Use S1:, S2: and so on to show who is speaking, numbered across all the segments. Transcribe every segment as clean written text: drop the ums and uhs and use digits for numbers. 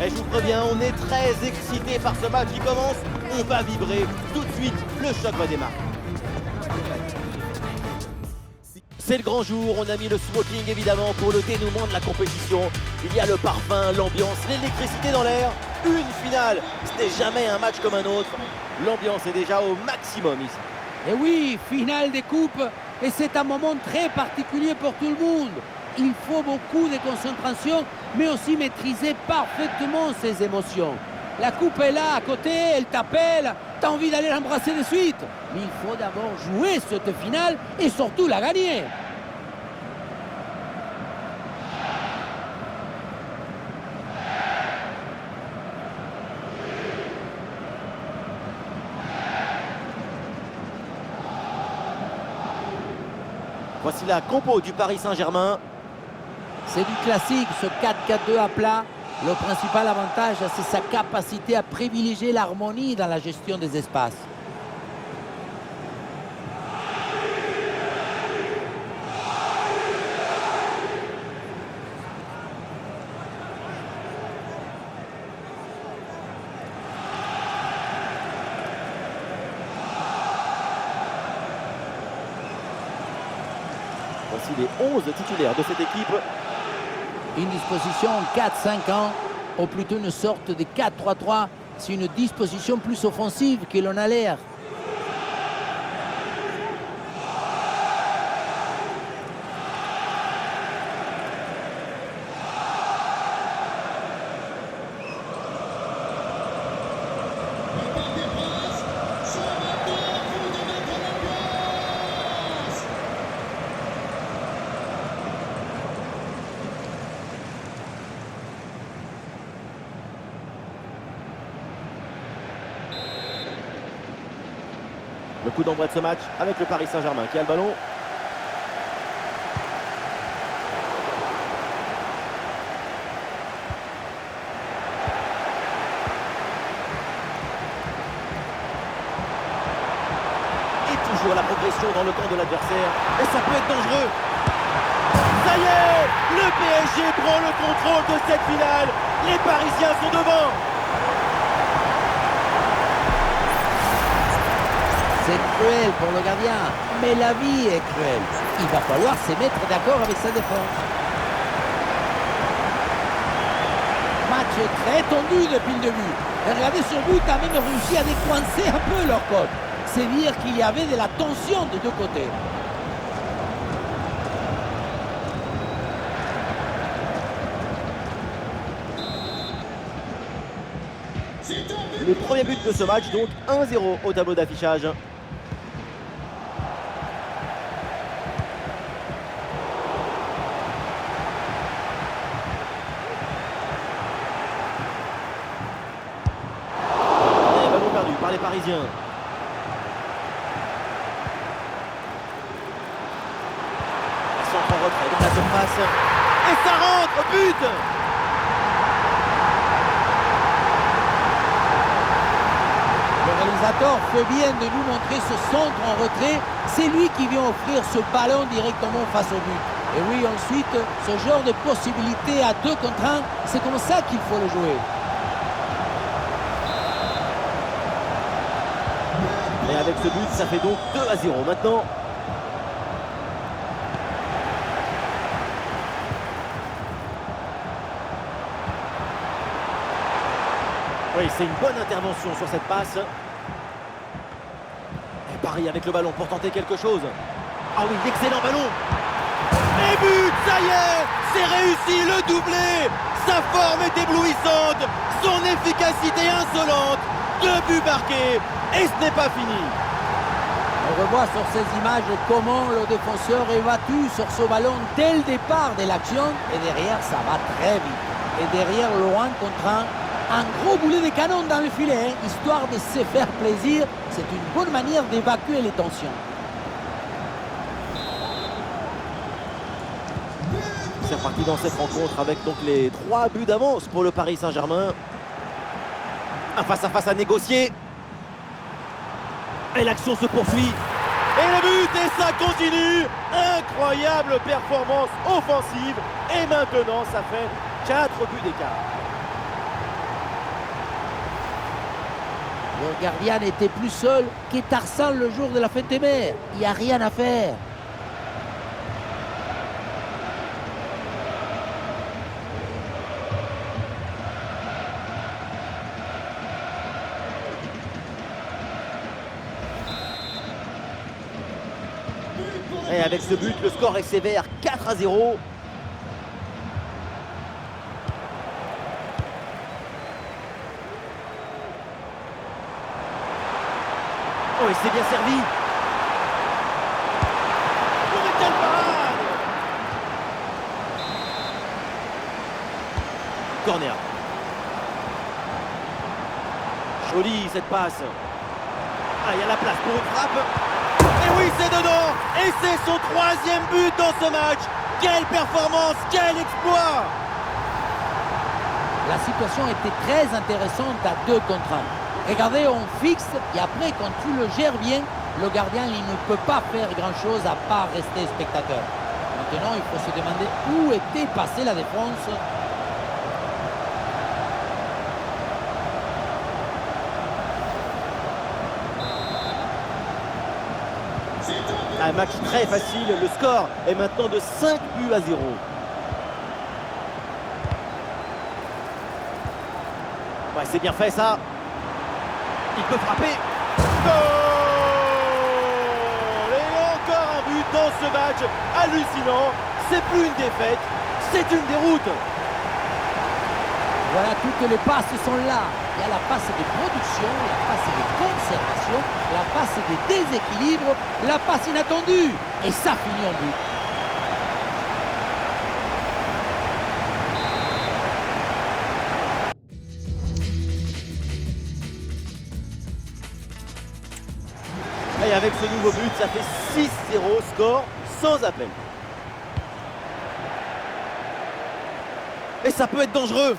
S1: Et je vous préviens, on est très excité par ce match qui commence. On va vibrer. Tout de suite, le choc redémarre. C'est le grand jour, on a mis le smoking évidemment pour le dénouement de la compétition. Il y a le parfum, l'ambiance, l'électricité dans l'air. Une finale, ce n'est jamais un match comme un autre. L'ambiance est déjà au maximum ici.
S2: Et oui, finale des coupes, et c'est un moment très particulier pour tout le monde. Il faut beaucoup de concentration, mais aussi maîtriser parfaitement ses émotions. La coupe est là, à côté, elle t'appelle, t'as envie d'aller l'embrasser de suite. Mais il faut d'abord jouer cette finale et surtout la gagner.
S1: Voici la compo du Paris Saint-Germain.
S2: C'est du classique, ce 4-4-2 à plat. Le principal avantage, c'est sa capacité à privilégier l'harmonie dans la gestion des espaces.
S1: Voici les 11 titulaires de cette équipe.
S2: Une disposition en 4-5-1, ou plutôt une sorte de 4-3-3. C'est une disposition plus offensive que l'on a l'air.
S1: Le coup d'envoi de ce match avec le Paris Saint-Germain qui a le ballon. Et toujours la progression dans le camp de l'adversaire. Et ça peut être dangereux. Ça y est, le PSG prend le contrôle de cette finale. Les Parisiens sont devant.
S2: C'est cruel pour le gardien, mais la vie est cruelle. Il va falloir se mettre d'accord avec sa défense. Match très tendu depuis le début. Et regardez, ce but a même réussi à décoincer un peu leur côte. C'est dire qu'il y avait de la tension des deux côtés.
S1: Le premier but de ce match, donc 1-0 au tableau d'affichage. Et ballon perdu par les Parisiens. Centre en retrait dans la surface. Et ça rentre, but!
S2: Le réalisateur fait bien de nous montrer ce centre en retrait. C'est lui qui vient offrir ce ballon directement face au but. Et oui, ensuite, ce genre de possibilité à 2 contre 1, c'est comme ça qu'il faut le jouer.
S1: Et avec ce but, ça fait donc 2-0 maintenant. Oui, c'est une bonne intervention sur cette passe. Et Paris avec le ballon pour tenter quelque chose. Ah oui, excellent ballon. Et but, ça y est, c'est réussi, le doublé. Sa forme est éblouissante, son efficacité insolente. 2 buts marqués, et ce n'est pas fini.
S2: On revoit sur ces images comment le défenseur est battu sur ce ballon dès le départ de l'action. Et derrière, ça va très vite. Et derrière, loin contre un gros boulet de canon dans le filet, hein, histoire de se faire plaisir. C'est une bonne manière d'évacuer les tensions.
S1: C'est reparti dans cette rencontre avec donc les 3 buts d'avance pour le Paris Saint-Germain. Un face-à-face à négocier. Et l'action se poursuit. Et le but, et ça continue. Incroyable performance offensive. Et maintenant, ça fait 4 buts d'écart.
S2: Le gardien n'était plus seul que Tarzan le jour de la fête des mers. Il n'y a rien à faire.
S1: Et avec ce but, le score est sévère, 4-0. Oh, il s'est bien servi. Oh, mais quelle parade! Corner. Jolie cette passe. Ah, il y a la place pour une frappe. Et oui, c'est dedans. Et c'est son 3e but dans ce match. Quelle performance, quel exploit!
S2: La situation était très intéressante à 2 contre 1. Regardez, on fixe et après, quand tu le gères bien, le gardien il ne peut pas faire grand-chose à part rester spectateur. Maintenant, il faut se demander où était passée la défense.
S1: Un match très facile, le score est maintenant de 5 buts à 0. Ouais, c'est bien fait ça. Il peut frapper. Goal! Et encore un but dans ce match. Hallucinant. C'est plus une défaite, c'est une déroute.
S2: Voilà, toutes les passes sont là. Il y a la passe de production, la passe de conservation, la passe de déséquilibre, la passe inattendue. Et ça finit en but.
S1: Et avec ce nouveau but, ça fait 6-0, score sans appel. Et ça peut être dangereux.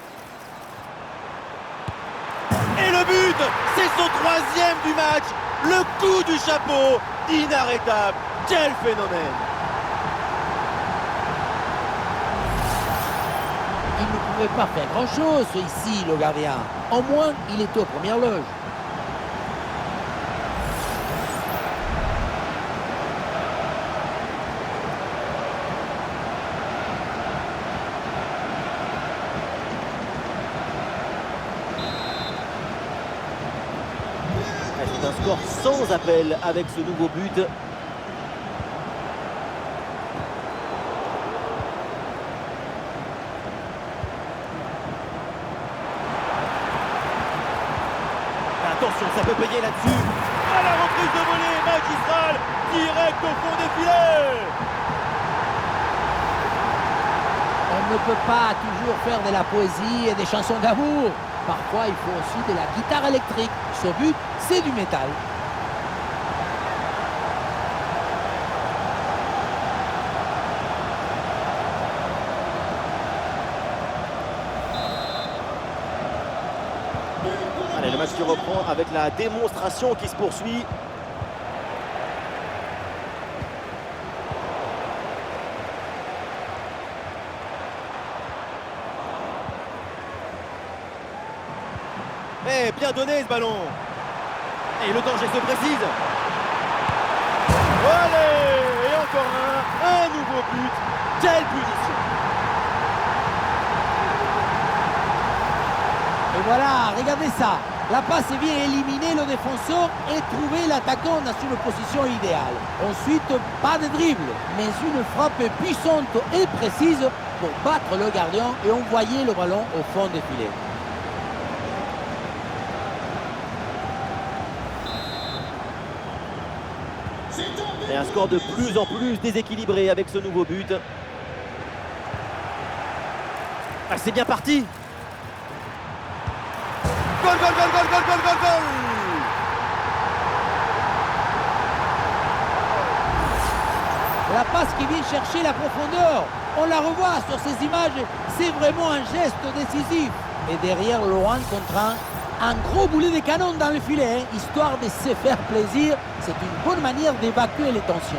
S1: Et le but, c'est son 3e du match. Le coup du chapeau, inarrêtable. Quel phénomène!
S2: Il ne pouvait pas faire grand-chose ici, le gardien. Au moins, il était aux premières loges.
S1: C'est un score sans appel avec ce nouveau but. Attention, ça peut payer là-dessus. À la reprise de volée magistrale, direct au fond des filets.
S2: On ne peut pas toujours faire de la poésie et des chansons d'amour. Parfois, il faut aussi de la guitare électrique. Ce but, c'est du métal.
S1: Allez, le match qui reprend avec la démonstration qui se poursuit. Eh, bien donné ce ballon. Et le danger se précise. Allez, et encore un nouveau but. Quelle punition.
S2: Et voilà, regardez ça. La passe vient éliminer le défenseur et trouver l'attaquant dans une position idéale. Ensuite, pas de dribble, mais une frappe puissante et précise pour battre le gardien et envoyer le ballon au fond des filets.
S1: Et un score de plus en plus déséquilibré avec ce nouveau but. Ah, c'est bien parti. Goal, goal, goal, goal, goal, goal, goal, goal.
S2: La passe qui vient chercher la profondeur. On la revoit sur ces images. C'est vraiment un geste décisif. Et derrière, loin contre un gros boulet de canon dans le filet, hein, histoire de se faire plaisir. C'est une bonne manière d'évacuer les tensions.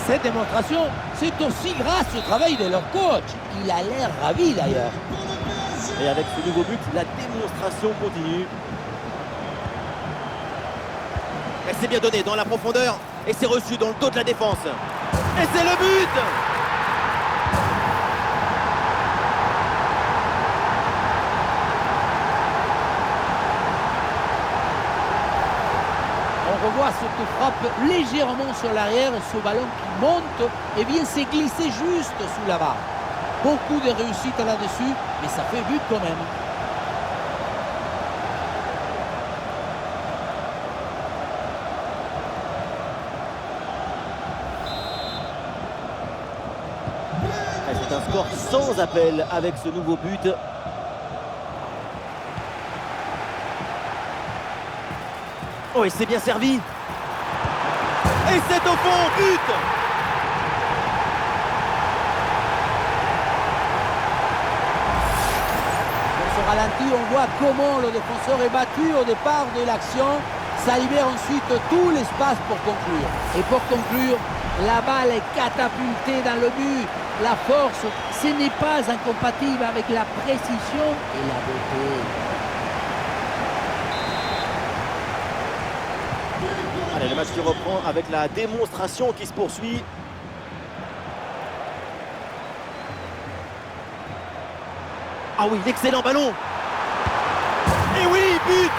S2: Cette démonstration, c'est aussi grâce au travail de leur coach. Il a l'air ravi d'ailleurs.
S1: Et avec ce nouveau but, la démonstration continue. Elle s'est bien donnée dans la profondeur et c'est reçu dans le dos de la défense. Et c'est le but!
S2: On revoit cette frappe légèrement sur l'arrière, ce ballon qui monte et vient se glisser juste sous la barre. Beaucoup de réussite là-dessus, mais ça fait but quand même.
S1: C'est un score sans appel avec ce nouveau but. Oh, et c'est bien servi. Et c'est au fond, but!
S2: Dans ce ralenti, on voit comment le défenseur est battu au départ de l'action. Ça libère ensuite tout l'espace pour conclure. Et pour conclure, la balle est catapultée dans le but. La force, ce n'est pas incompatible avec la précision et la beauté.
S1: Allez, le match qui reprend avec la démonstration qui se poursuit. Ah oui, l'excellent ballon. Et oui, but!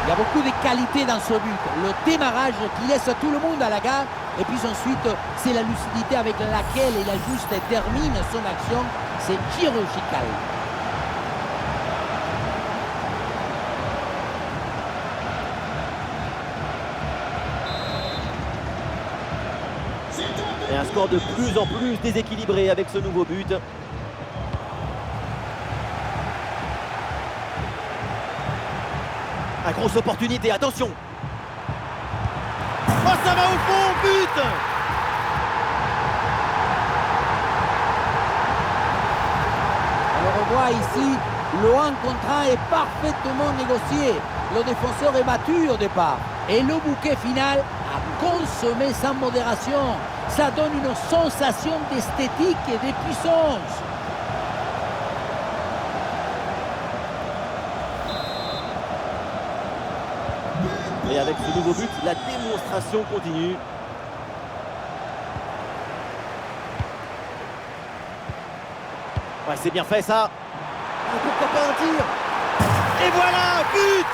S2: Il y a beaucoup de qualité dans ce but. Le démarrage qui laisse tout le monde à la gare. Et puis ensuite, c'est la lucidité avec laquelle il ajuste et termine son action. C'est chirurgical.
S1: Et un score de plus en plus déséquilibré avec ce nouveau but. Ah, grosse opportunité, attention! Oh, ça va au fond, but!
S2: On revoit ici, le 1 contre 1 est parfaitement négocié. Le défenseur est battu au départ. Et le bouquet final a consommé sans modération. Ça donne une sensation d'esthétique et de puissance.
S1: Et avec ce nouveau but, la démonstration continue. Ouais, c'est bien fait ça. Ah, pourquoi pas un tir? Et voilà, but!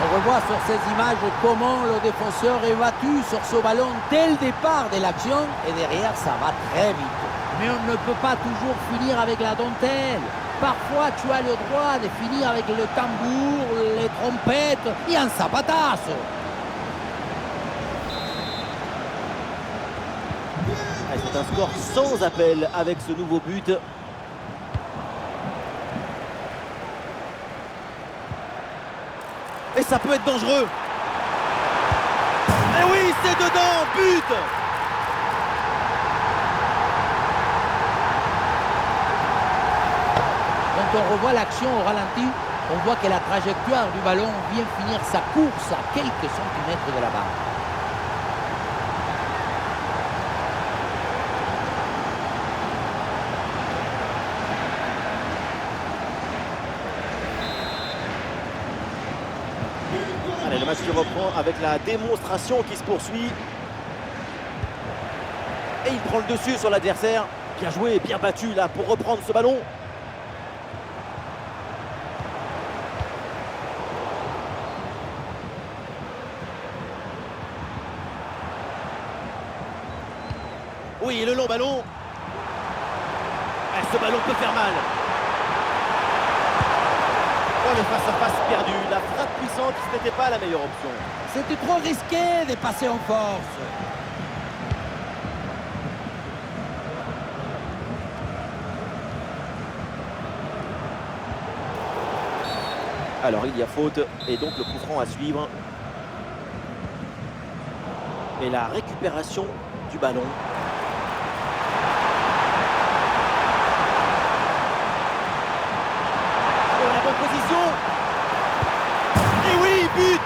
S2: On revoit sur ces images comment le défenseur est battu sur ce ballon dès le départ de l'action. Et derrière, ça va très vite. Mais on ne peut pas toujours finir avec la dentelle. Parfois, tu as le droit de finir avec le tambour, les trompettes et un zapatazo.
S1: C'est un score sans appel avec ce nouveau but. Et ça peut être dangereux. Et oui, c'est dedans, but!
S2: Quand on revoit l'action au ralenti, on voit que la trajectoire du ballon vient finir sa course à quelques centimètres de la barre.
S1: Allez, le match qui reprend avec la démonstration qui se poursuit. Et il prend le dessus sur l'adversaire. Bien joué, bien battu là pour reprendre ce ballon. Oui, le long ballon. Ce ballon peut faire mal. Oh, le face-à-face perdu. La frappe puissante, ce n'était pas la meilleure option.
S2: C'était trop risqué de passer en force.
S1: Alors, il y a faute et donc le coup franc à suivre. Et la récupération du ballon. Position. Et oui, but!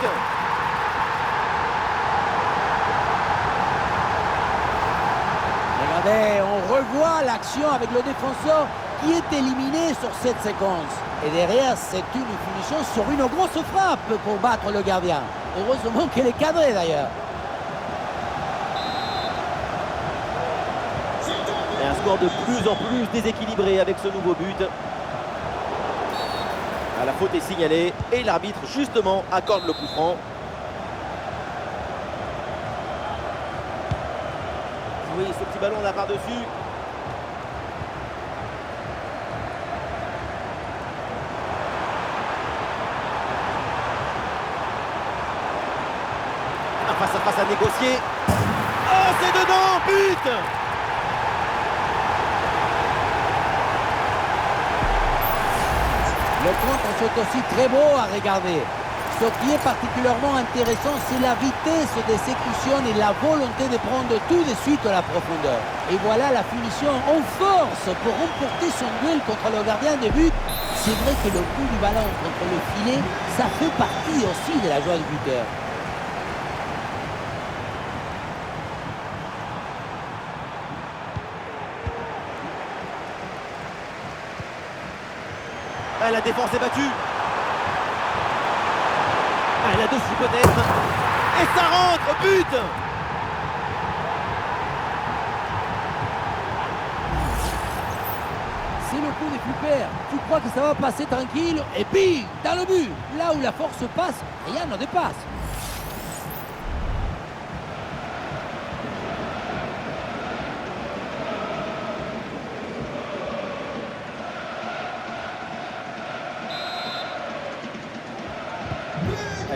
S2: Regardez, on revoit l'action avec le défenseur qui est éliminé sur cette séquence. Et derrière, c'est une finition sur une grosse frappe pour battre le gardien. Heureusement qu'elle est cadrée d'ailleurs.
S1: Et un score de plus en plus déséquilibré avec ce nouveau but. Ah, la faute est signalée et l'arbitre justement accorde le coup franc. Oui, ce petit ballon là par-dessus. Un face à face à négocier. Oh, c'est dedans, but!
S2: Le contre, c'est aussi très beau à regarder. Ce qui est particulièrement intéressant, c'est la vitesse d'exécution et la volonté de prendre tout de suite la profondeur. Et voilà la finition en force pour remporter son duel contre le gardien de but. C'est vrai que le coup du ballon contre le filet, ça fait partie aussi de la joie du buteur.
S1: Ah, la défense est battue. Ah, la dessus peut-être. Et ça rentre, but!
S2: C'est le coup des flipper. Tu crois que ça va passer tranquille et puis dans le but. Là où la force passe, rien ne dépasse.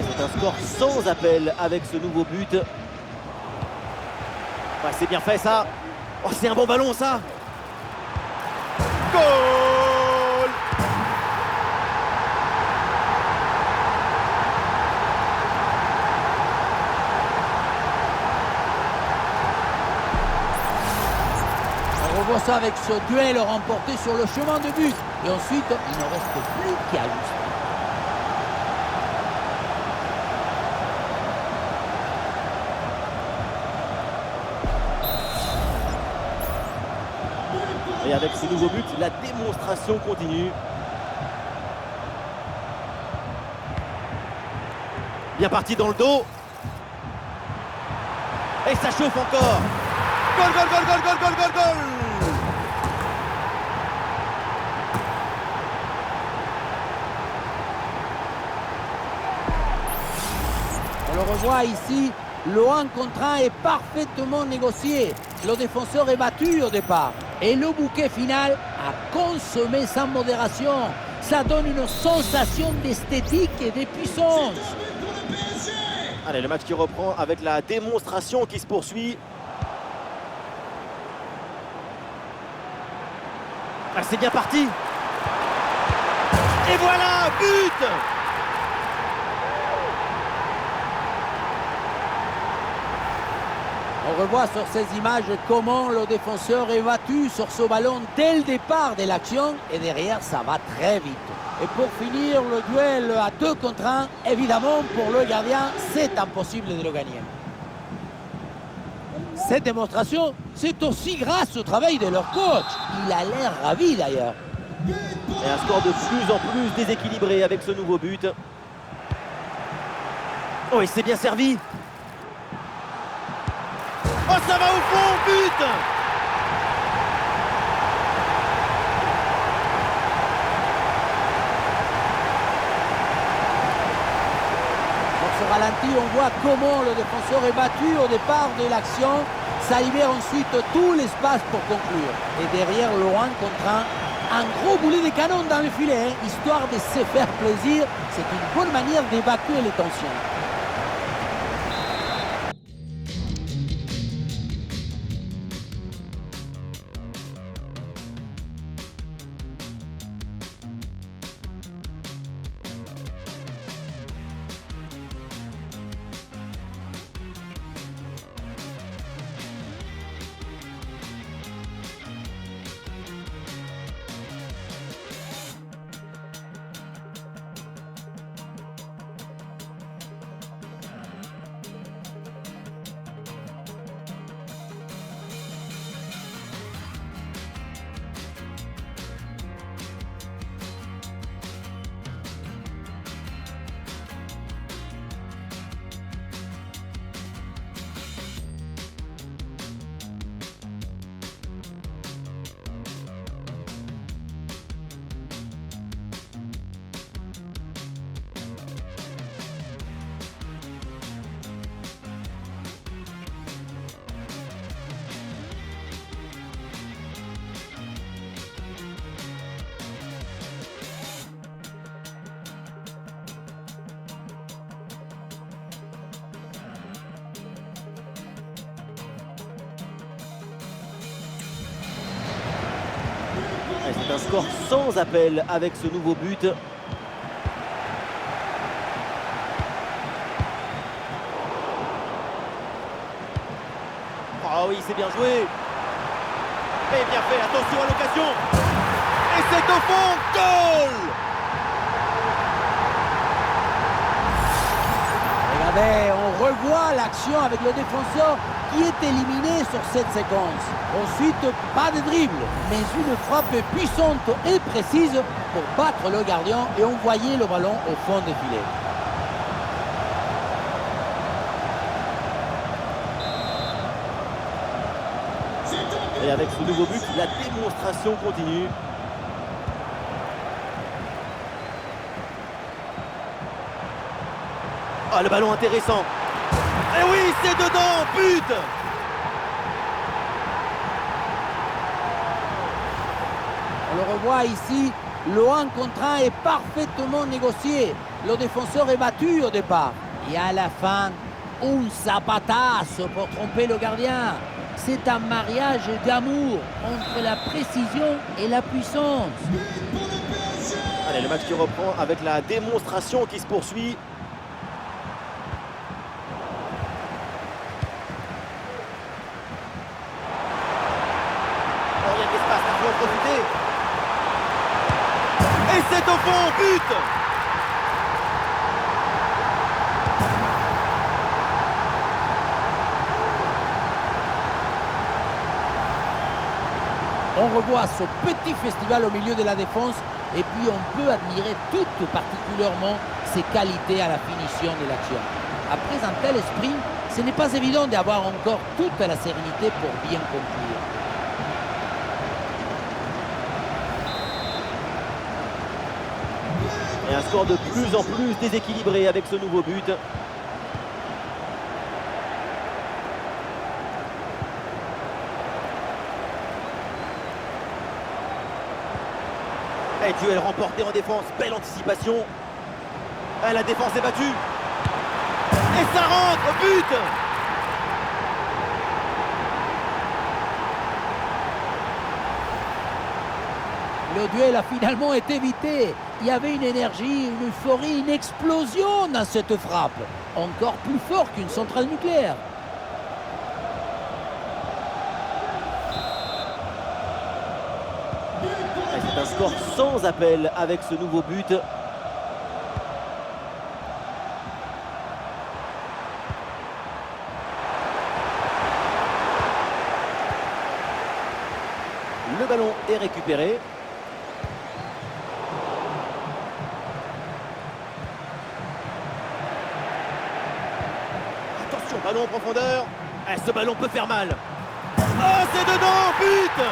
S1: C'est un score sans appel avec ce nouveau but. Ouais, c'est bien fait ça. Oh, c'est un bon ballon ça. Goal!
S2: On revoit ça avec ce duel remporté sur le chemin de but. Et ensuite, il ne reste plus qu'à ajuster.
S1: Et avec ce nouveau but, la démonstration continue. Bien parti dans le dos. Et ça chauffe encore. Goal, goal, goal, goal, goal, goal, goal, goal!
S2: On le revoit ici, le 1 contre 1 est parfaitement négocié. Le défenseur est battu au départ. Et le bouquet final a consommé sans modération. Ça donne une sensation d'esthétique et de puissance.
S1: Allez, le match qui reprend avec la démonstration qui se poursuit. Ah, c'est bien parti. Et voilà, but!
S2: On revoit sur ces images comment le défenseur est battu sur ce ballon dès le départ de l'action. Et derrière, ça va très vite. Et pour finir, le duel à 2 contre 1, évidemment, pour le gardien, c'est impossible de le gagner. Cette démonstration, c'est aussi grâce au travail de leur coach. Il a l'air ravi d'ailleurs.
S1: Et un score de plus en plus déséquilibré avec ce nouveau but. Oh, il s'est bien servi. Oh, ça va au fond, but!
S2: Dans ce ralenti, on voit comment le défenseur est battu au départ de l'action. Ça libère ensuite tout l'espace pour conclure. Et derrière le 1 contre 1 gros boulet de canon dans le filet, hein, histoire de se faire plaisir. C'est une bonne manière d'évacuer les tensions.
S1: Et c'est un score sans appel avec ce nouveau but. Ah oui, c'est bien joué. Et bien fait, attention à l'occasion. Et c'est au fond, goal!
S2: Regardez, on revoit l'action avec le défenseur qui est éliminé sur cette séquence. Ensuite, pas de dribble, mais une frappe puissante et précise pour battre le gardien et envoyer le ballon au fond des filets.
S1: Et avec ce nouveau but, la démonstration continue. Ah, le ballon intéressant. Et oui, c'est dedans, but!
S2: On le revoit ici, le 1 contre 1 est parfaitement négocié. Le défenseur est battu au départ. Et à la fin, un zapatazo pour tromper le gardien. C'est un mariage d'amour entre la précision et la puissance.
S1: Allez, le match qui reprend avec la démonstration qui se poursuit. Oh, il y a de l'espace, il faut en profiter. Et c'est au fond, but!
S2: On revoit ce petit festival au milieu de la défense et puis on peut admirer tout particulièrement ses qualités à la finition de l'action. Après un tel sprint, ce n'est pas évident d'avoir encore toute la sérénité pour bien conclure.
S1: Et un score de plus en plus déséquilibré avec ce nouveau but. Et duel remporté en défense, belle anticipation. Et la défense est battue. Et ça rentre, but!
S2: Le duel a finalement été évité. Il y avait une énergie, une euphorie, une explosion dans cette frappe. Encore plus fort qu'une centrale nucléaire.
S1: C'est un score sans appel avec ce nouveau but. Le ballon est récupéré. Attention, ballon en profondeur. Ce ballon peut faire mal. Oh, c'est dedans, but!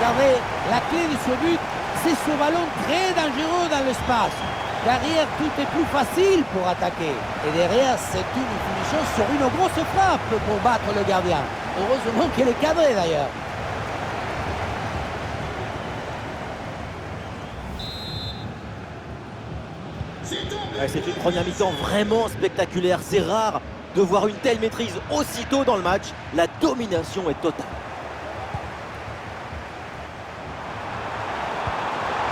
S2: Regardez, la clé de ce but, c'est ce ballon très dangereux dans l'espace. Derrière, tout est plus facile pour attaquer. Et derrière, c'est une finition sur une grosse frappe pour battre le gardien. Heureusement qu'elle est cadrée d'ailleurs.
S1: C'est une première mi-temps vraiment spectaculaire. C'est rare de voir une telle maîtrise aussitôt dans le match. La domination est totale.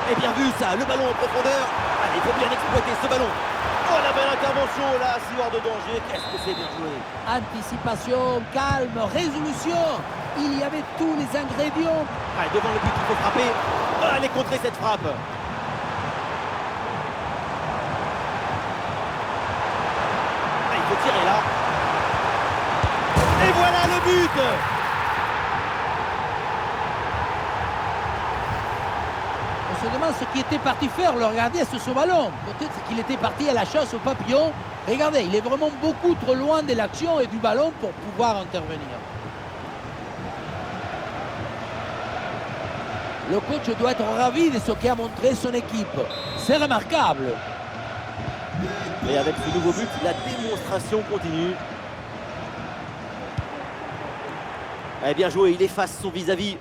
S1: Et bien vu ça, le ballon en profondeur. Allez, il faut bien exploiter ce ballon. Oh, la belle intervention là, si hors de danger. Qu'est-ce que c'est bien joué.
S2: Anticipation, calme, résolution. Il y avait tous les ingrédients.
S1: Allez, devant le but, il faut frapper. Oh, allez, contrer cette frappe. Allez, il faut tirer là. Et voilà le but.
S2: On se demande ce qui était parti faire le gardien sur ce ballon. Peut-être qu'il était parti à la chasse au papillon. Regardez, il est vraiment beaucoup trop loin de l'action et du ballon pour pouvoir intervenir. Le coach doit être ravi de ce qu'a montré son équipe. C'est remarquable.
S1: Et avec ce nouveau but, la démonstration continue. Eh bien joué, il efface son vis-à-vis.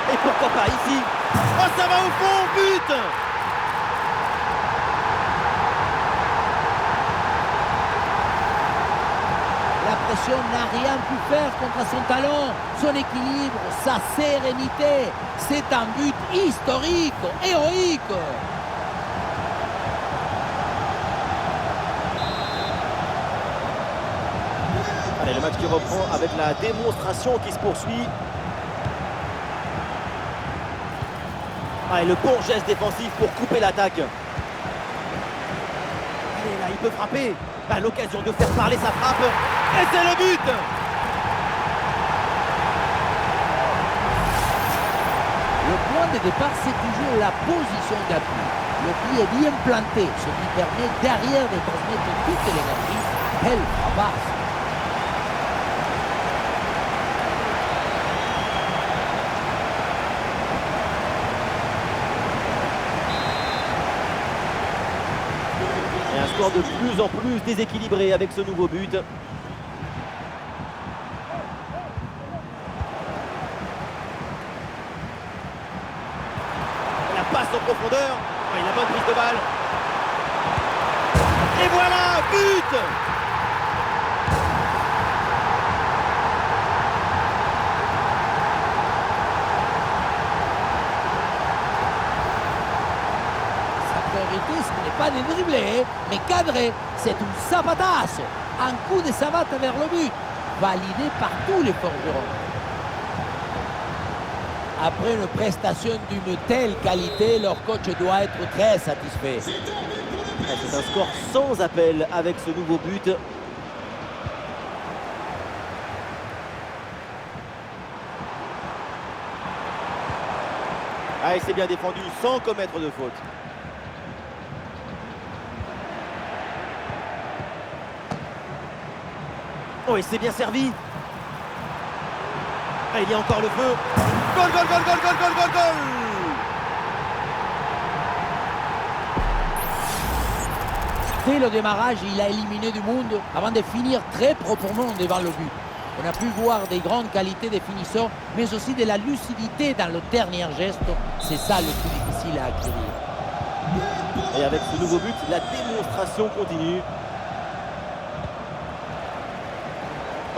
S1: Et pourquoi pas ici? Oh, ça va au fond, but!
S2: définition n'a rien pu faire contre son talent, son équilibre, sa sérénité. C'est un but historique, héroïque.
S1: Allez, le match qui reprend avec la démonstration qui se poursuit. Allez, le bon geste défensif pour couper l'attaque. Allez, là, il peut frapper. À l'occasion de faire parler sa frappe. Et c'est le but!
S2: Le point de départ, c'est toujours la position d'appui. Le pied est bien planté, ce qui permet derrière de transmettre toute l'énergie. Elle frappe.
S1: Et un score de plus en plus déséquilibré avec ce nouveau but. La passe en profondeur. Oui, la bonne prise de balle. Et voilà, but!
S2: Ce n'est pas de dribbler, mais cadrer. C'est une zapatasse. Un coup de savate vers le but, validé par tous les forgerons. Après une prestation d'une telle qualité, leur coach doit être très satisfait.
S1: C'est un score sans appel avec ce nouveau but. Ah, il s'est bien défendu sans commettre de faute. Oh, il s'est bien servi. Ah, il y a encore le feu. Goal, goal, goal, goal, goal, goal, goal, goal!
S2: Dès le démarrage, il a éliminé du monde avant de finir très proprement devant le but. On a pu voir des grandes qualités des finisseurs, mais aussi de la lucidité dans le dernier geste. C'est ça le plus difficile à acquérir.
S1: Et avec ce nouveau but, la démonstration continue.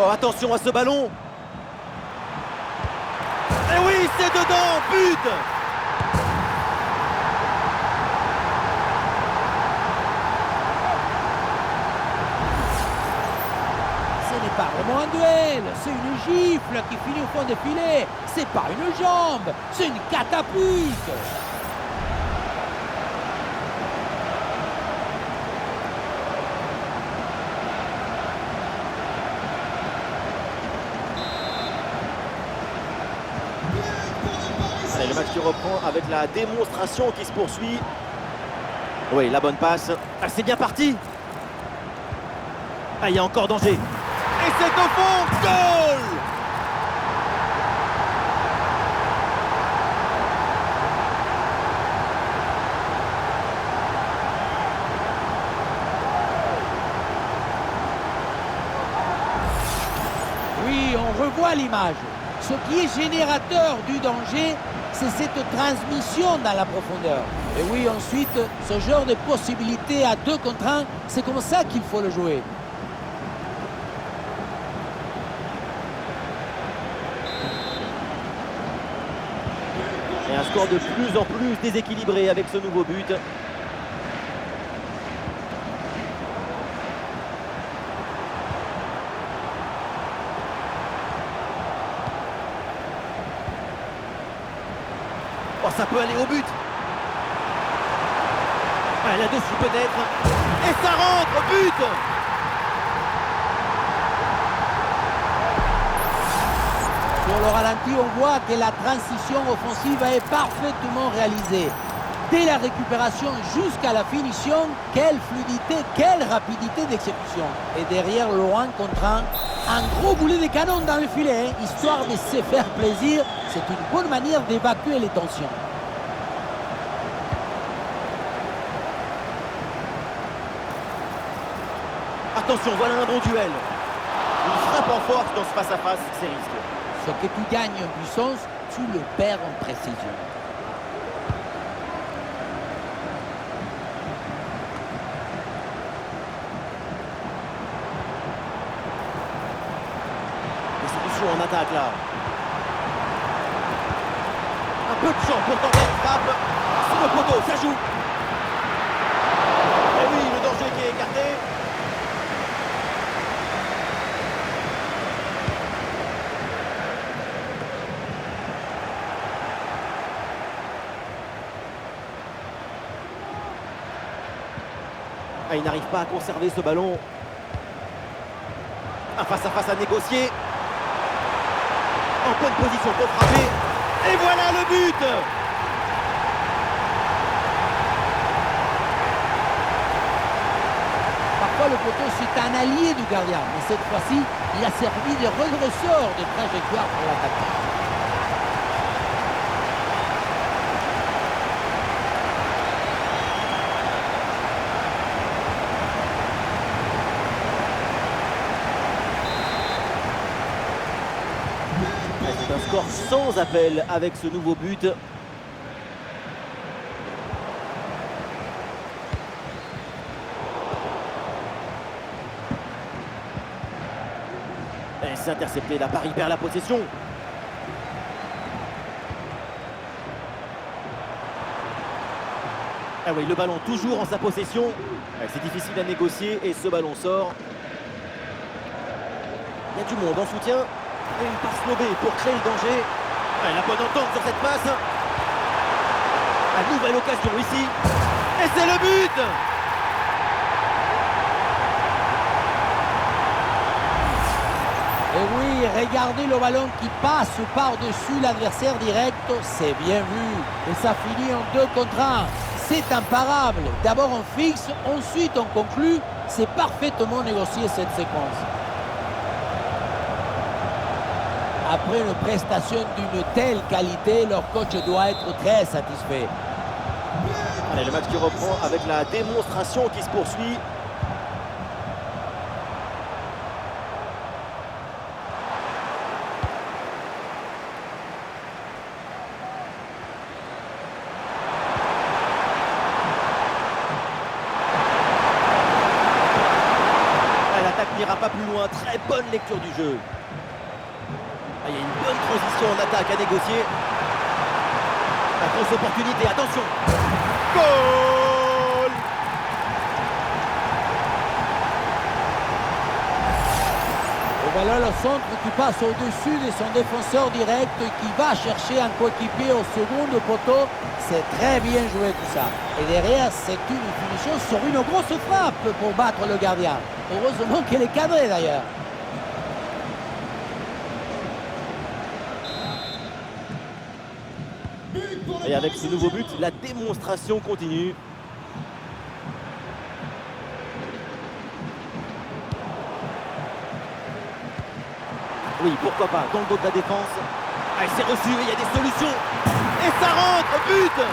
S1: Oh, attention à ce ballon. Et oui, c'est dedans, but!
S2: Ce n'est pas vraiment un duel, c'est une gifle qui finit au fond des filets. C'est pas une jambe, c'est une catapulte.
S1: Allez, le match qui reprend avec la démonstration qui se poursuit. Oui, la bonne passe. Ah, c'est bien parti. Ah, il y a encore danger. Et c'est au fond, goal!
S2: Oui, on revoit l'image. Ce qui est générateur du danger, c'est cette transmission dans la profondeur. Et oui, ensuite, ce genre de possibilité à 2 contre 1, c'est comme ça qu'il faut le jouer.
S1: Et un score de plus en plus déséquilibré avec ce nouveau but. Oh, ça peut aller au but. Ah, là-dessus peut-être. Et ça rentre, but!
S2: Sur le ralenti, on voit que la transition offensive est parfaitement réalisée. Dès la récupération jusqu'à la finition, quelle fluidité, quelle rapidité d'exécution. Et derrière, loin contre un gros boulet de canon dans le filet, histoire de se faire plaisir. C'est une bonne manière d'évacuer les tensions.
S1: Attention, voilà un bon duel. Une frappe en force dans ce face-à-face, c'est risqué.
S2: Ce que tu gagnes en puissance, tu le perds en précision.
S1: Attention en attaque là. Un peu de champ pour tenter une frappe. Sur le poteau, ça joue. Et oui, le danger qui est écarté. Ah, il n'arrive pas à conserver ce ballon. Un face-à-face à négocier. En bonne position pour frapper. Et voilà le but!
S2: Parfois, le poteau, c'est un allié du gardien. Mais cette fois-ci, il a servi de ressort de trajectoire pour l'attaquant.
S1: C'est un score sans appel avec ce nouveau but. Et c'est intercepté, la Paris perd la possession. Ah oui, le ballon toujours en sa possession. C'est difficile à négocier et ce ballon sort. Il y a du monde en soutien. Et une passe lobée pour créer le danger. La bonne entente sur cette passe. La nouvelle occasion ici. Et c'est le but!
S2: Et oui, regardez le ballon qui passe par-dessus l'adversaire direct, c'est bien vu. Et ça finit en 2 contre 1. C'est imparable. D'abord on fixe, ensuite on conclut. C'est parfaitement négocié cette séquence. Après une prestation d'une telle qualité, leur coach doit être très satisfait.
S1: Allez, le match qui reprend avec la démonstration qui se poursuit. L'attaque n'ira pas plus loin. Très bonne lecture du jeu. Il y a une bonne transition en attaque à négocier. La grosse opportunité, attention. Goal!
S2: Et voilà le centre qui passe au-dessus de son défenseur direct qui va chercher un coéquipier au second poteau. C'est très bien joué tout ça. Et derrière, c'est une finition sur une grosse frappe pour battre le gardien. Heureusement qu'elle est cadrée d'ailleurs.
S1: Et avec ce nouveau but, la démonstration continue. Oui, pourquoi pas, dans le dos de la défense. Ah, c'est reçu, il y a des solutions. Et ça rentre, but!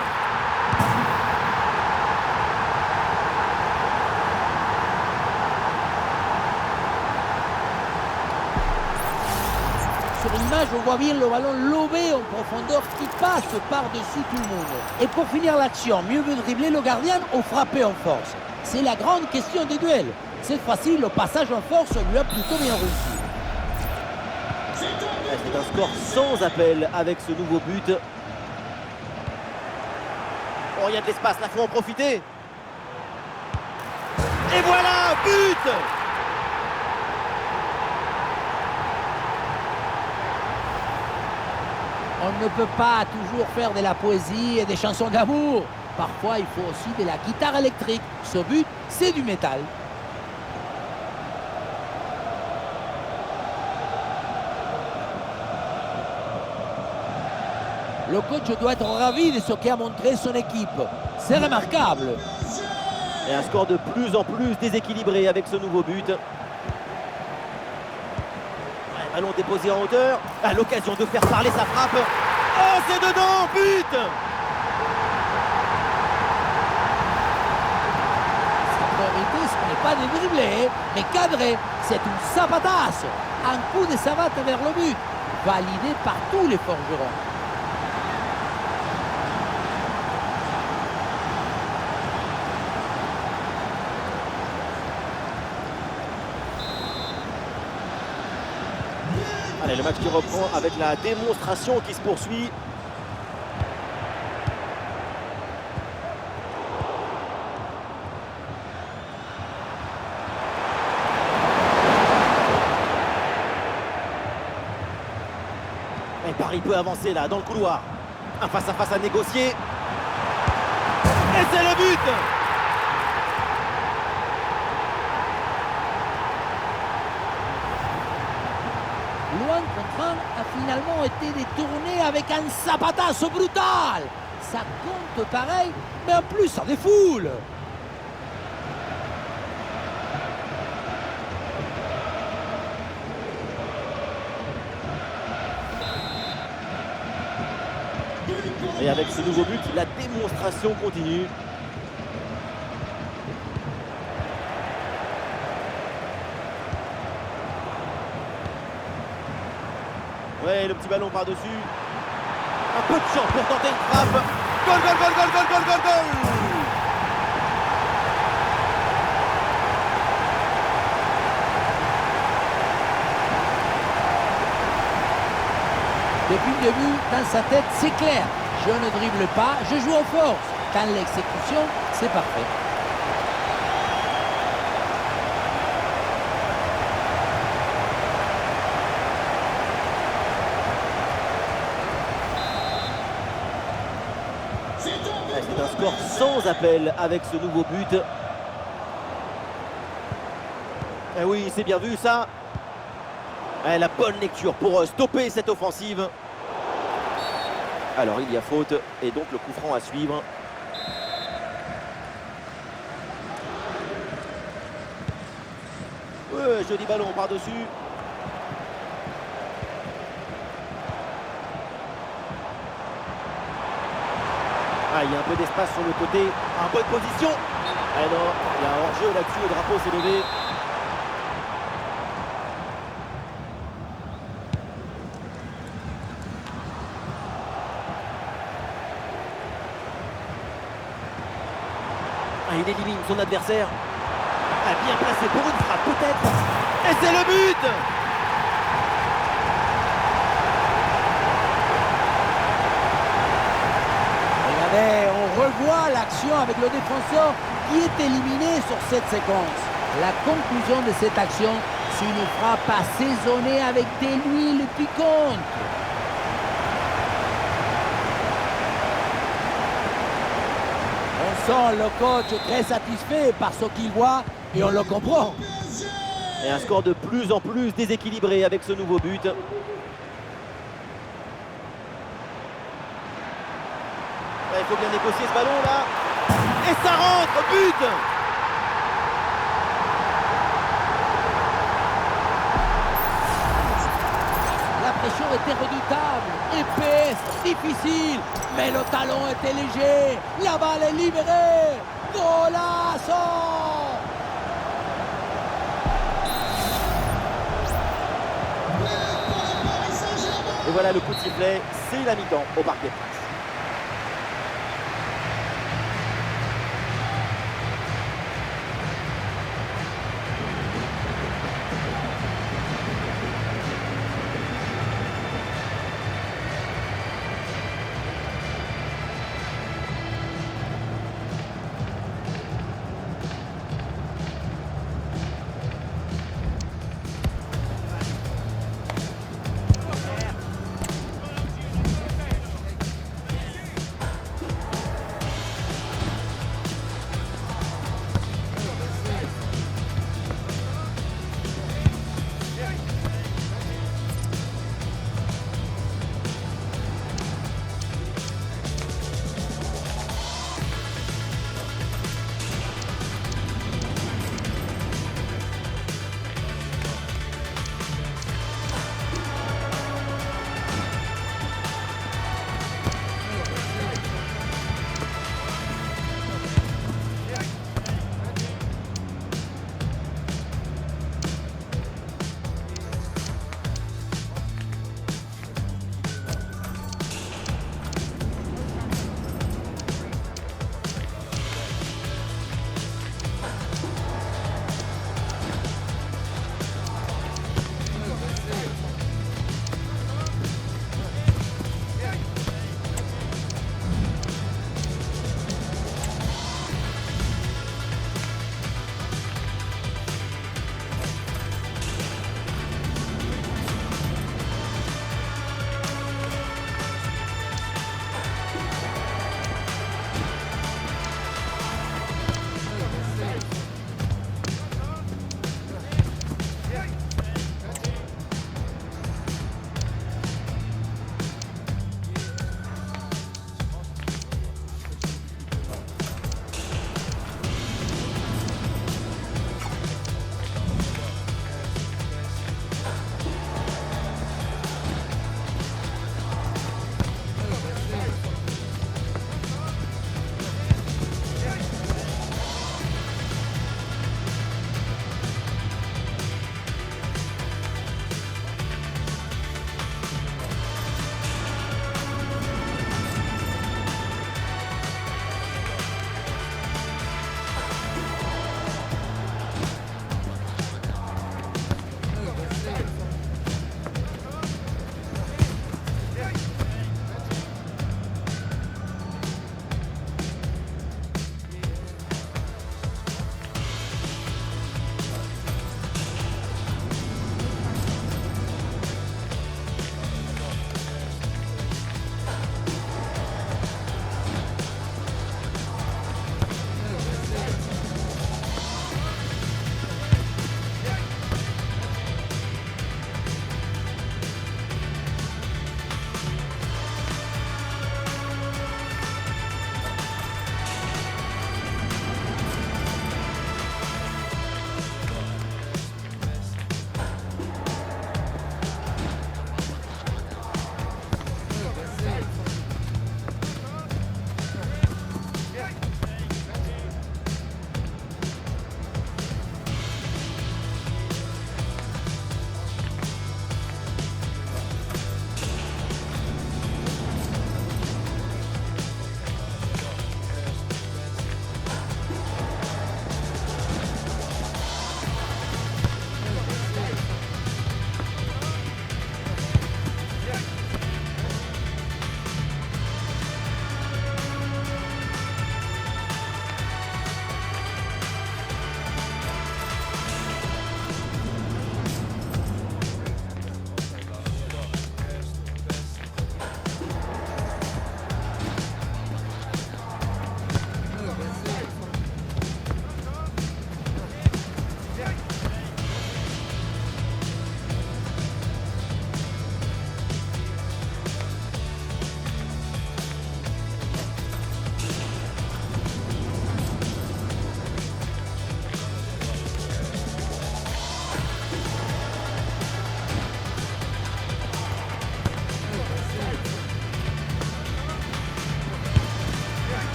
S2: Sur l'image, on voit bien le ballon lobé en profondeur qui passe par-dessus tout le monde. Et pour finir l'action, mieux vaut dribbler le gardien ou frapper en force? C'est la grande question des duels. Cette fois-ci, le passage en force lui a plutôt bien réussi.
S1: C'est un score sans appel avec ce nouveau but. Oh, il y a de l'espace, là, faut en profiter. Et voilà, but!
S2: On ne peut pas toujours faire de la poésie et des chansons d'amour. Parfois, il faut aussi de la guitare électrique. Ce but, c'est du métal. Le coach doit être ravi de ce qu'a montré son équipe. C'est remarquable.
S1: Et un score de plus en plus déséquilibré avec ce nouveau but. Ballon déposé en hauteur. À l'occasion de faire parler sa frappe. Oh, c'est dedans, but!
S2: Sa priorité, ce n'est pas de dribbler, mais cadrer. C'est une sabatasse. Un coup de savate vers le but. Validé par tous les forgerons.
S1: Allez, le match qui reprend avec la démonstration qui se poursuit. Et Paris peut avancer là, dans le couloir. Un face-à-face à négocier. Et c'est le but!
S2: Luan Contran a finalement été détourné avec un zapatazo brutal. Ça compte pareil, mais en plus ça défoule.
S1: Et avec ce nouveau but, la démonstration continue. Ouais, le petit ballon par-dessus. Un peu de chance pour tenter une frappe. Goal, goal, goal, goal, goal, goal, goal, goal!
S2: Depuis le début, dans sa tête, c'est clair. Je ne dribble pas, je joue en force. Dans l'exécution, c'est parfait.
S1: C'est un score sans appel avec ce nouveau but. Eh oui, c'est bien vu ça. La bonne lecture pour stopper cette offensive. Alors il y a faute et donc le coup franc à suivre. Ouais, joli ballon par-dessus. Ah, il y a un peu d'espace sur le côté. En bonne position. Ah non, il y a un hors-jeu là-dessus, le drapeau s'est levé. Ah, il élimine son adversaire. Ah, bien placé pour une frappe peut-être. Et c'est le but!
S2: Regardez, on revoit l'action avec le défenseur qui est éliminé sur cette séquence. La conclusion de cette action, c'est une frappe assaisonnée avec des huiles piquantes. On sent le coach très satisfait par ce qu'il voit et on le comprend.
S1: Et un score de plus en plus déséquilibré avec ce nouveau but. Il faut bien négocier ce ballon là. Et ça rentre, but!
S2: La pression était redoutable, épaisse, difficile, mais le talon était léger. La balle est libérée. Golazo!
S1: Et voilà le coup de sifflet, c'est la mi-temps au Parc des Princes.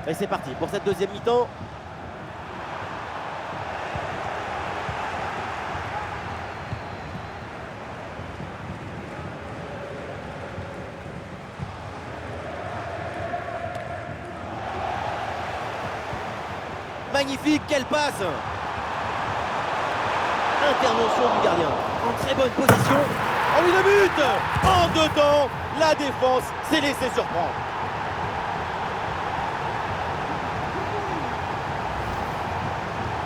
S1: Et c'est parti pour cette deuxième mi-temps. Magnifique, quelle passe! Intervention du gardien. En très bonne position. Oh oui, le but! En deux temps, la défense s'est laissée surprendre.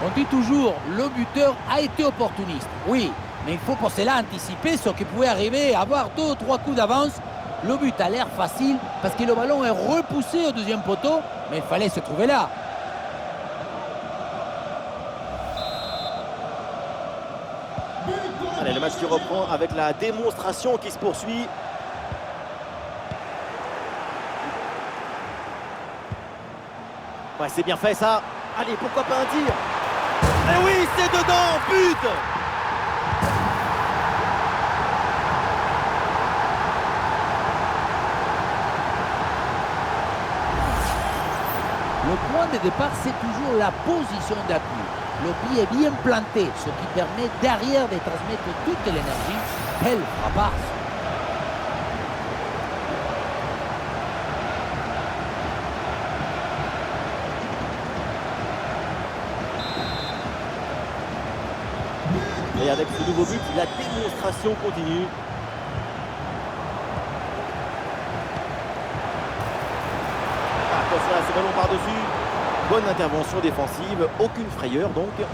S2: On dit toujours, le buteur a été opportuniste. Oui, mais il faut pour cela anticiper ce qui pouvait arriver, avoir 2 ou 3 coups d'avance. Le but a l'air facile parce que le ballon est repoussé au deuxième poteau, mais il fallait se trouver là.
S1: Allez, le match qui reprend avec la démonstration qui se poursuit. Ouais, c'est bien fait ça. Allez, pourquoi pas un tir? Et oui, c'est dedans, but!
S2: Le point de départ, c'est toujours la position d'appui. Le pied est bien planté, ce qui permet derrière de transmettre toute l'énergie. Quelle frappasse!
S1: Et avec ce nouveau but, la démonstration continue. Attention à ce ballon par-dessus. Bonne intervention défensive, aucune frayeur donc. Il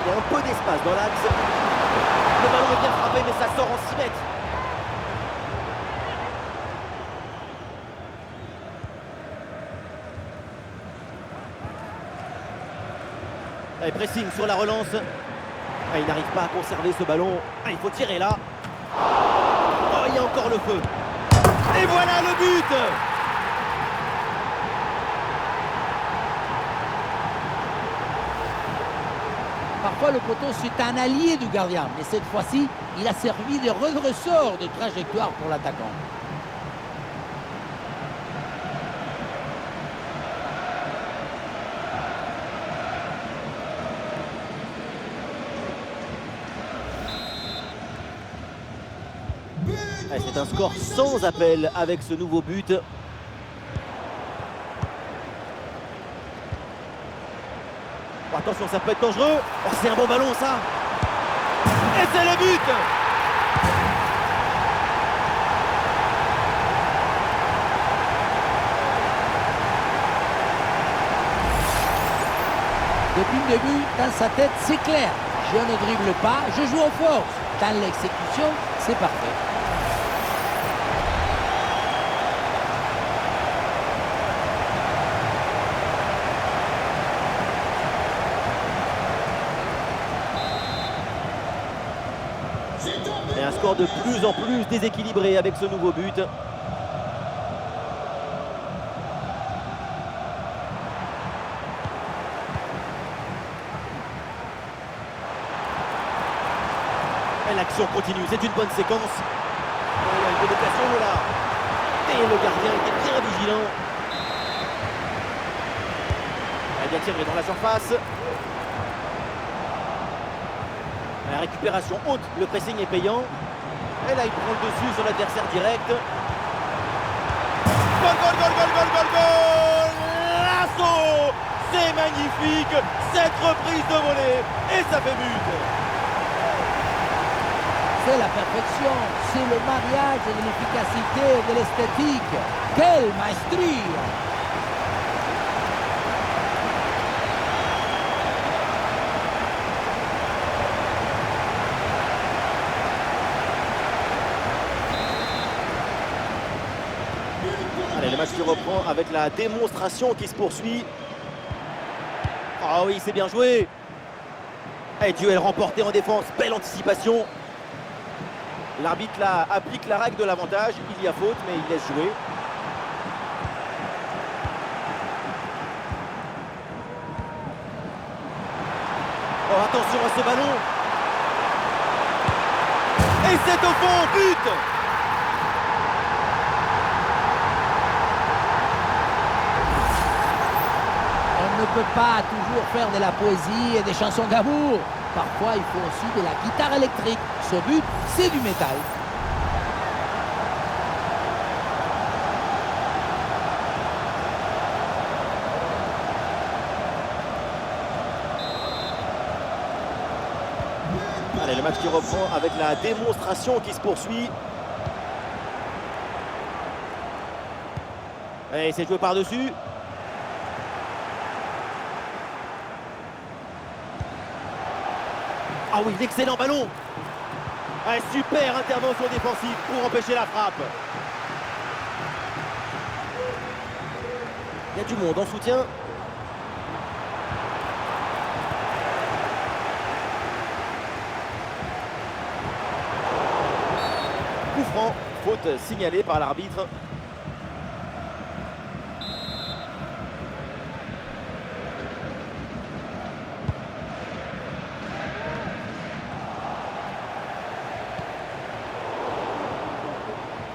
S1: y a un peu d'espace dans l'axe. Le ballon est bien frappé, mais ça sort en 6 mètres. Et pressing sur la relance. Il n'arrive pas à conserver ce ballon. Il faut tirer là. Oh, il y a encore le feu. Et voilà le but!
S2: Parfois, le poteau, c'est un allié du gardien. Mais cette fois-ci, il a servi de redresseur de trajectoire pour l'attaquant.
S1: C'est un score sans appel avec ce nouveau but. Oh, attention, ça peut être dangereux. Oh, c'est un bon ballon, ça. Et c'est le but!
S2: Depuis le début, dans sa tête, c'est clair. Je ne dribble pas, je joue en force. Dans l'exécution, c'est parfait.
S1: Et un score de plus en plus déséquilibré avec ce nouveau but. Et l'action continue, c'est une bonne séquence. Oh, il y a une bonne occasion là. Et le gardien était bien vigilant. Elle vient tirer dans la surface. La récupération haute, le pressing est payant. Et là, il prend le dessus sur l'adversaire direct. Goal, goal, goal, goal, goal, goal, goal! L'assaut! C'est magnifique, cette reprise de volée. Et ça fait but.
S2: C'est la perfection, c'est le mariage de l'efficacité et de l'esthétique. Quelle maestria!
S1: Allez, le match qui reprend avec la démonstration qui se poursuit. Ah oui, c'est bien joué. Et duel remporté en défense, belle anticipation. L'arbitre là applique la règle de l'avantage, il y a faute mais il laisse jouer. Oh, attention à ce ballon. Et c'est au fond, but!
S2: On ne peut pas toujours faire de la poésie et des chansons d'amour. Parfois, il faut aussi de la guitare électrique. Ce but, c'est du métal.
S1: Allez, le match qui reprend avec la démonstration qui se poursuit. Et c'est joué par-dessus. Ah oui, l'excellent ballon. Un super intervention défensive pour empêcher la frappe. Il y a du monde en soutien. Coup franc, faute signalée par l'arbitre.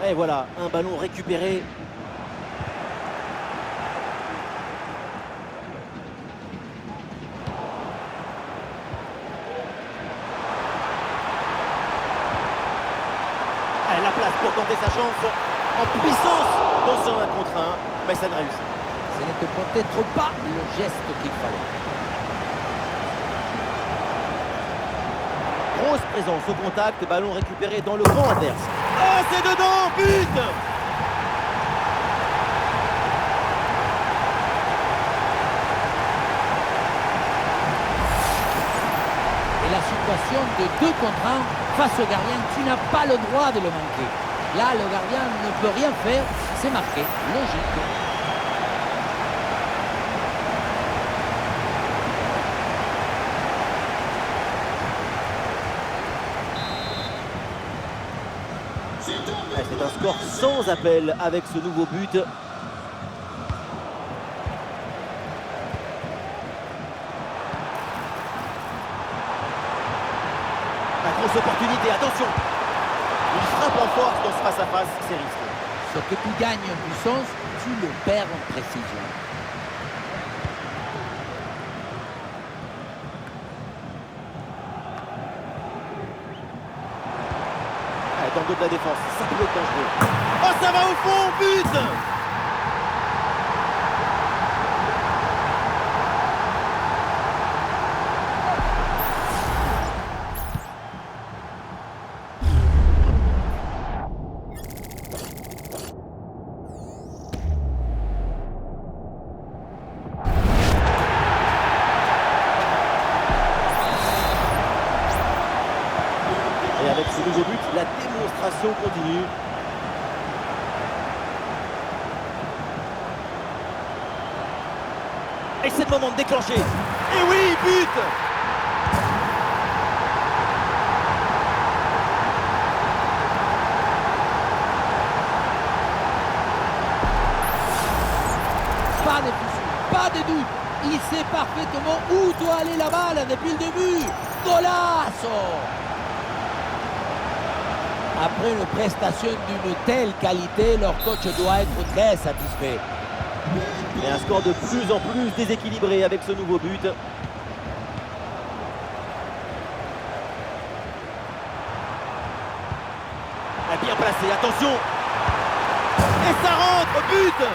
S1: Et voilà, un ballon récupéré. La place pour tenter sa chance en puissance dans son 1 contre 1, mais ça ne réussit.
S2: Ce n'était peut-être pas le geste qu'il fallait.
S1: Grosse présence au contact, ballon récupéré dans le camp adverse. Oh, c'est dedans, but!
S2: Et la situation de 2 contre 1 face au gardien, tu n'as pas le droit de le manquer. Là, le gardien ne peut rien faire, c'est marqué, logique.
S1: C'est un score sans appel avec ce nouveau but. La grosse opportunité, attention! Il frappe en force dans ce face-à-face, c'est risqué.
S2: Ce que tu gagnes en puissance, tu le perds en précision.
S1: Dans le dos de la défense, ça peut être dangereux. Oh, ça va au fond, but! Et avec ce nouveau but, la démonstration continue. Et c'est le moment de déclencher. Et oui, but!
S2: Pas de soucis, pas de doute. Il sait parfaitement où doit aller la balle depuis le début. Golasso! Après une prestation d'une telle qualité, leur coach doit être très satisfait.
S1: Et un score de plus en plus déséquilibré avec ce nouveau but. Bien placé, attention! Et ça rentre, but!